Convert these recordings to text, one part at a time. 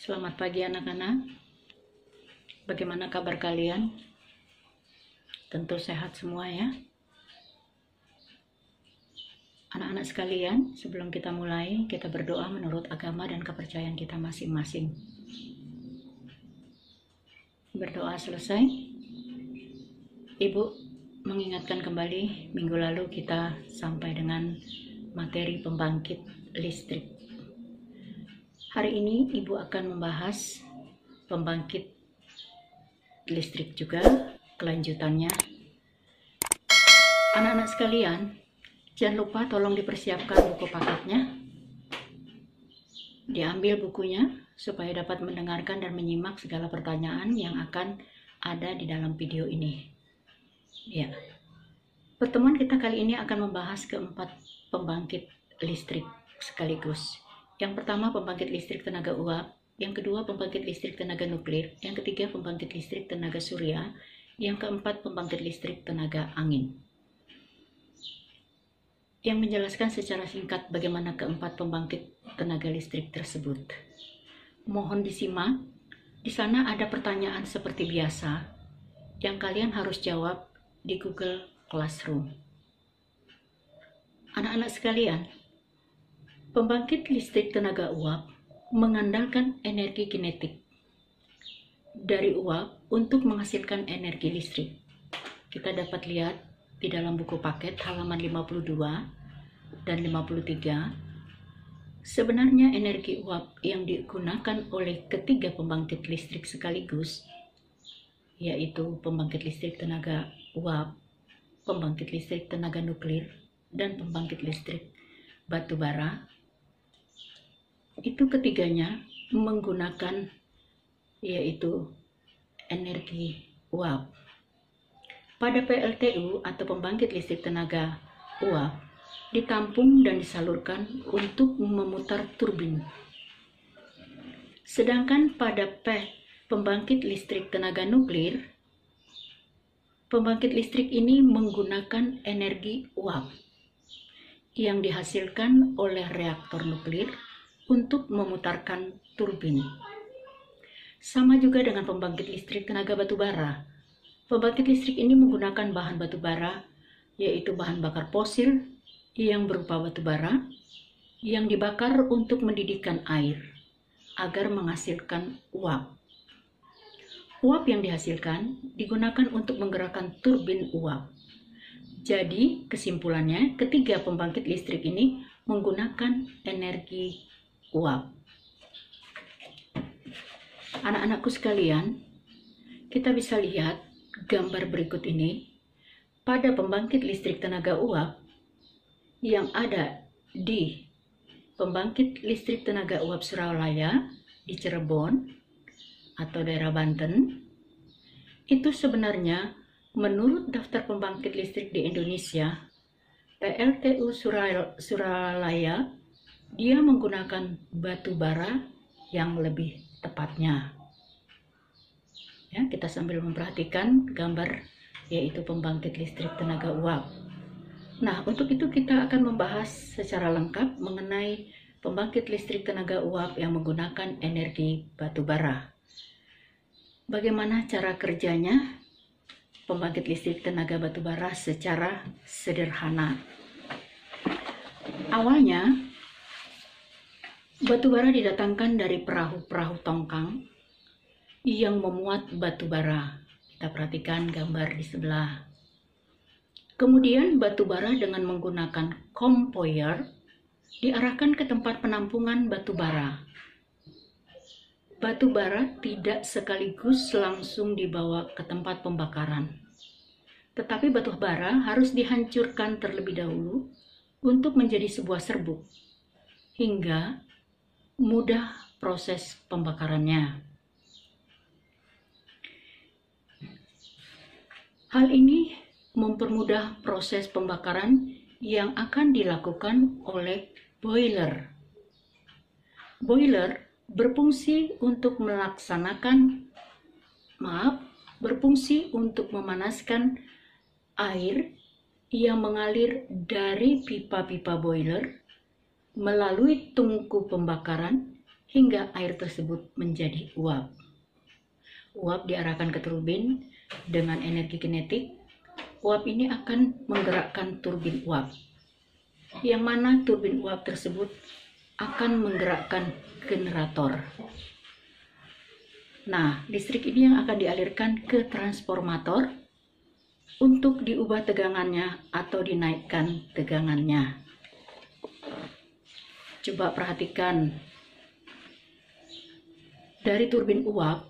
Selamat pagi anak-anak. Bagaimana kabar kalian? Tentu sehat semua ya. Anak-anak sekalian, sebelum kita mulai, kita berdoa menurut agama dan kepercayaan kita masing-masing. Berdoa selesai, Ibu mengingatkan kembali minggu lalu kita sampai dengan materi pembangkit listrik. Hari ini Ibu akan membahas pembangkit listrik juga, kelanjutannya. Anak-anak sekalian, jangan lupa tolong dipersiapkan buku paketnya. Diambil bukunya supaya dapat mendengarkan dan menyimak segala pertanyaan yang akan ada di dalam video ini. Ya. Pertemuan kita kali ini akan membahas keempat pembangkit listrik sekaligus. Yang pertama pembangkit listrik tenaga uap, yang kedua pembangkit listrik tenaga nuklir, yang ketiga pembangkit listrik tenaga surya, yang keempat pembangkit listrik tenaga angin. Yang menjelaskan secara singkat bagaimana keempat pembangkit tenaga listrik tersebut. Mohon disimak, di sana ada pertanyaan seperti biasa yang kalian harus jawab di Google Classroom. Anak-anak sekalian, pembangkit listrik tenaga uap mengandalkan energi kinetik dari uap untuk menghasilkan energi listrik. Kita dapat lihat di dalam buku paket halaman 52 dan 53. Sebenarnya energi uap yang digunakan oleh ketiga pembangkit listrik sekaligus, yaitu pembangkit listrik tenaga uap, pembangkit listrik tenaga nuklir, dan pembangkit listrik batu bara, itu ketiganya menggunakan yaitu energi uap. Pada PLTU atau pembangkit listrik tenaga uap ditampung dan disalurkan untuk memutar turbin. Sedangkan pada pembangkit listrik tenaga nuklir, pembangkit listrik ini menggunakan energi uap yang dihasilkan oleh reaktor nuklir untuk memutarkan turbin. Sama juga dengan pembangkit listrik tenaga batu bara. Pembangkit listrik ini menggunakan bahan batu bara, yaitu bahan bakar fosil yang berupa batu bara yang dibakar untuk mendidihkan air agar menghasilkan uap. Uap yang dihasilkan digunakan untuk menggerakkan turbin uap. Jadi, kesimpulannya, ketiga pembangkit listrik ini menggunakan energi uap. Anak-anakku sekalian, kita bisa lihat gambar berikut ini. Pada pembangkit listrik tenaga uap yang ada di pembangkit listrik tenaga uap Suralaya di Cirebon atau daerah Banten, itu sebenarnya menurut daftar pembangkit listrik di Indonesia, PLTU Suralaya, dia menggunakan batu bara yang lebih tepatnya. Ya, kita sambil memperhatikan gambar yaitu pembangkit listrik tenaga uap. Nah, untuk itu kita akan membahas secara lengkap mengenai pembangkit listrik tenaga uap yang menggunakan energi batu bara. Bagaimana cara kerjanya pembangkit listrik tenaga batu bara secara sederhana? Awalnya, batu bara didatangkan dari perahu-perahu tongkang yang memuat batu bara. Kita perhatikan gambar di sebelah. Kemudian batu bara dengan menggunakan conveyor diarahkan ke tempat penampungan batu bara. Batu bara tidak sekaligus langsung dibawa ke tempat pembakaran. Tetapi batu bara harus dihancurkan terlebih dahulu untuk menjadi sebuah serbuk hingga mudah proses pembakarannya. Hal ini mempermudah proses pembakaran yang akan dilakukan oleh boiler. Boiler berfungsi untuk memanaskan air yang mengalir dari pipa-pipa boiler melalui tungku pembakaran hingga air tersebut menjadi uap. Uap diarahkan ke turbin dengan energi kinetik. Uap ini akan menggerakkan turbin uap, yang mana turbin uap tersebut akan menggerakkan generator. Nah, listrik ini yang akan dialirkan ke transformator untuk diubah tegangannya atau dinaikkan tegangannya. Coba perhatikan, dari turbin uap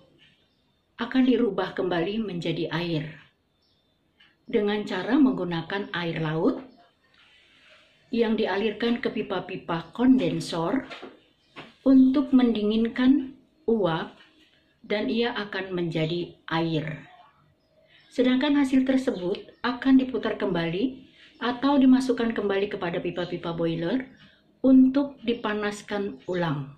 akan dirubah kembali menjadi air dengan cara menggunakan air laut yang dialirkan ke pipa-pipa kondensor untuk mendinginkan uap, dan ia akan menjadi air. Sedangkan hasil tersebut akan diputar kembali atau dimasukkan kembali kepada pipa-pipa boiler untuk dipanaskan ulang.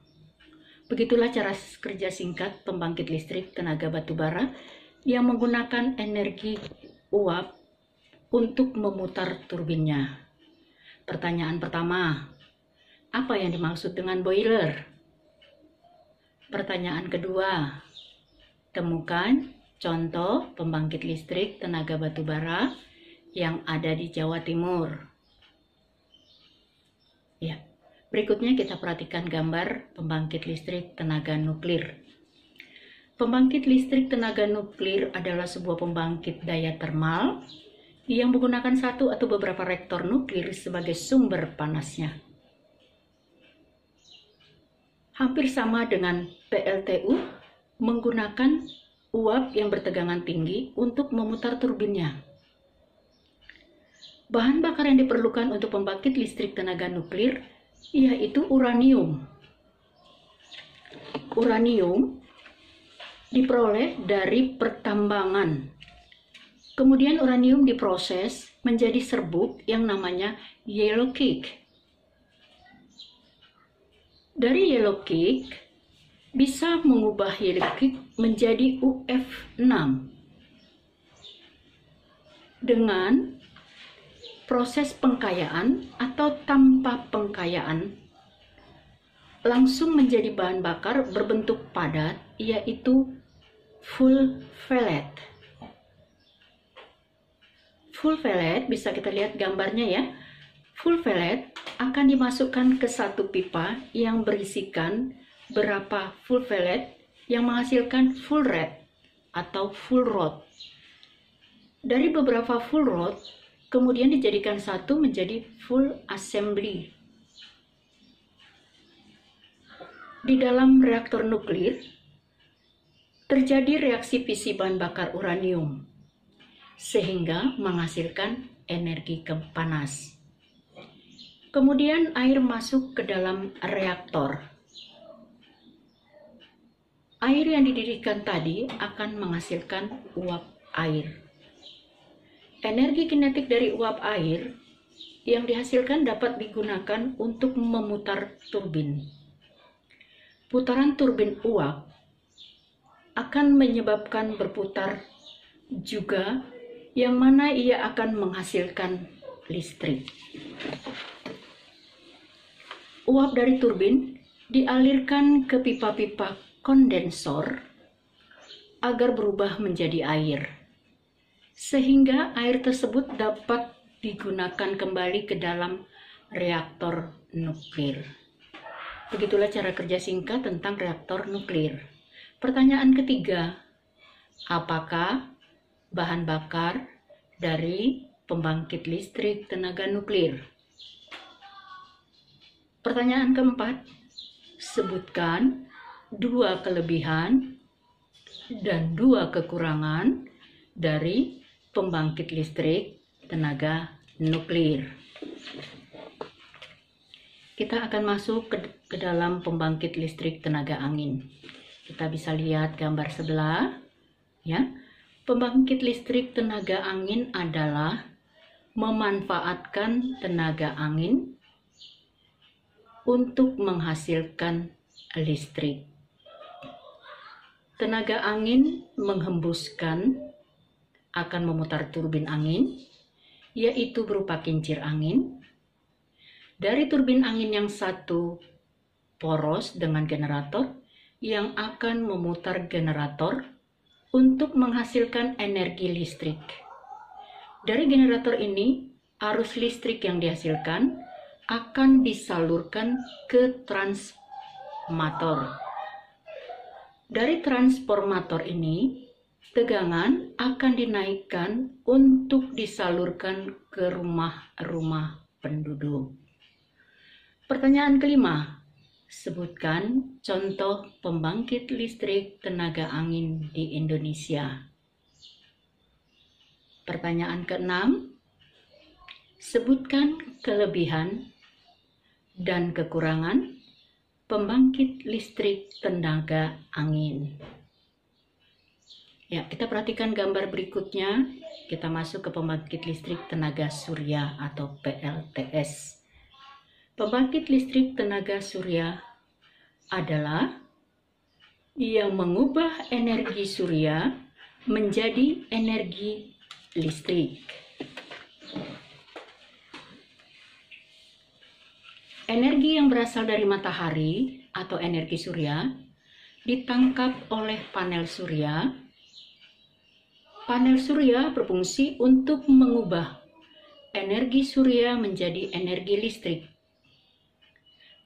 Begitulah cara kerja singkat pembangkit listrik tenaga batubara yang menggunakan energi uap untuk memutar turbinnya. Pertanyaan pertama, apa yang dimaksud dengan boiler? Pertanyaan kedua, temukan contoh pembangkit listrik tenaga batubara yang ada di Jawa Timur. Ya, berikutnya kita perhatikan gambar pembangkit listrik tenaga nuklir. Pembangkit listrik tenaga nuklir adalah sebuah pembangkit daya termal yang menggunakan satu atau beberapa reaktor nuklir sebagai sumber panasnya. Hampir sama dengan PLTU, menggunakan uap yang bertegangan tinggi untuk memutar turbinnya. Bahan bakar yang diperlukan untuk pembangkit listrik tenaga nuklir yaitu uranium. Uranium diperoleh dari pertambangan. Kemudian uranium diproses menjadi serbuk yang namanya yellow cake. Dari yellow cake bisa mengubah yellow cake menjadi UF6 dengan proses pengkayaan atau tanpa pengkayaan, langsung menjadi bahan bakar berbentuk padat, yaitu full pellet. Full pellet bisa kita lihat gambarnya ya. Full pellet akan dimasukkan ke satu pipa yang berisikan berapa full pellet yang menghasilkan full rod atau full rod. Dari beberapa full rod kemudian dijadikan satu menjadi full assembly. Di dalam reaktor nuklir terjadi reaksi fisi bahan bakar uranium sehingga menghasilkan energi panas. Kemudian air masuk ke dalam reaktor. Air yang dididihkan tadi akan menghasilkan uap air. Energi kinetik dari uap air yang dihasilkan dapat digunakan untuk memutar turbin. Putaran turbin uap akan menyebabkan berputar juga, yang mana ia akan menghasilkan listrik. Uap dari turbin dialirkan ke pipa-pipa kondensor agar berubah menjadi air, sehingga air tersebut dapat digunakan kembali ke dalam reaktor nuklir. Begitulah cara kerja singkat tentang reaktor nuklir. Pertanyaan ketiga, apakah bahan bakar dari pembangkit listrik tenaga nuklir? Pertanyaan keempat, sebutkan 2 kelebihan dan 2 kekurangan dari pembangkit listrik tenaga nuklir. Kita akan masuk ke dalam pembangkit listrik tenaga angin. Kita bisa lihat gambar sebelah, ya. Pembangkit listrik tenaga angin adalah memanfaatkan tenaga angin untuk menghasilkan listrik. Tenaga angin menghembuskan akan memutar turbin angin, yaitu berupa kincir angin. Dari turbin angin yang satu poros dengan generator yang akan memutar generator untuk menghasilkan energi listrik. Dari generator ini, arus listrik yang dihasilkan akan disalurkan ke transformator. Dari transformator ini, tegangan akan dinaikkan untuk disalurkan ke rumah-rumah penduduk. Pertanyaan kelima, sebutkan contoh pembangkit listrik tenaga angin di Indonesia. Pertanyaan keenam, sebutkan kelebihan dan kekurangan pembangkit listrik tenaga angin. Ya, kita perhatikan gambar berikutnya. Kita masuk ke pembangkit listrik tenaga surya atau PLTS. Pembangkit listrik tenaga surya adalah yang mengubah energi surya menjadi energi listrik. Energi yang berasal dari matahari atau energi surya ditangkap oleh panel surya. Panel surya berfungsi untuk mengubah energi surya menjadi energi listrik.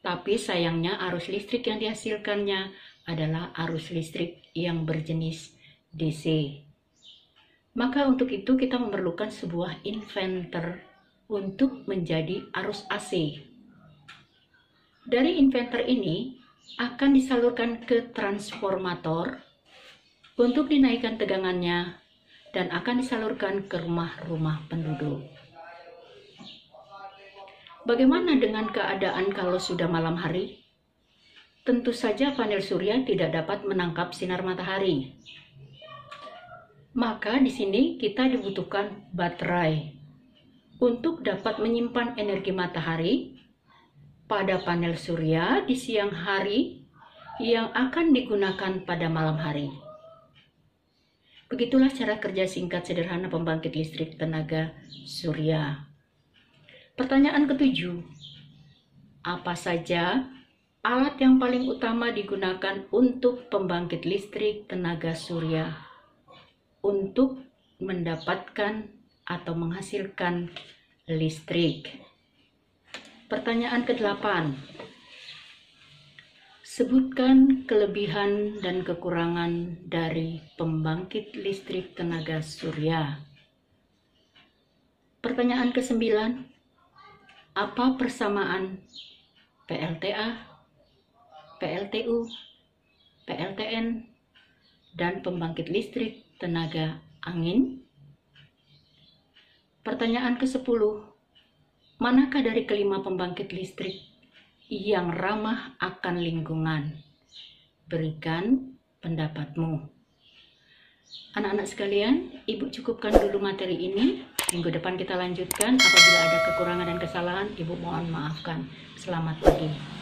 Tapi sayangnya arus listrik yang dihasilkannya adalah arus listrik yang berjenis DC. Maka untuk itu kita memerlukan sebuah inverter untuk menjadi arus AC. Dari inverter ini akan disalurkan ke transformator untuk dinaikkan tegangannya dan akan disalurkan ke rumah-rumah penduduk. Bagaimana dengan keadaan kalau sudah malam hari? Tentu saja panel surya tidak dapat menangkap sinar matahari. Maka di sini kita dibutuhkan baterai untuk dapat menyimpan energi matahari pada panel surya di siang hari yang akan digunakan pada malam hari. Begitulah cara kerja singkat sederhana pembangkit listrik tenaga surya. Pertanyaan ketujuh, apa saja alat yang paling utama digunakan untuk pembangkit listrik tenaga surya untuk mendapatkan atau menghasilkan listrik? Pertanyaan ke-8, sebutkan kelebihan dan kekurangan dari pembangkit listrik tenaga surya. Pertanyaan ke-9, apa persamaan PLTA, PLTU, PLTN, dan pembangkit listrik tenaga angin? Pertanyaan ke-10, manakah dari kelima pembangkit listrik yang ramah akan lingkungan? Berikan pendapatmu. Anak-anak sekalian, Ibu cukupkan dulu materi ini. Minggu depan kita lanjutkan. Apabila ada kekurangan dan kesalahan, Ibu mohon maafkan. Selamat pagi.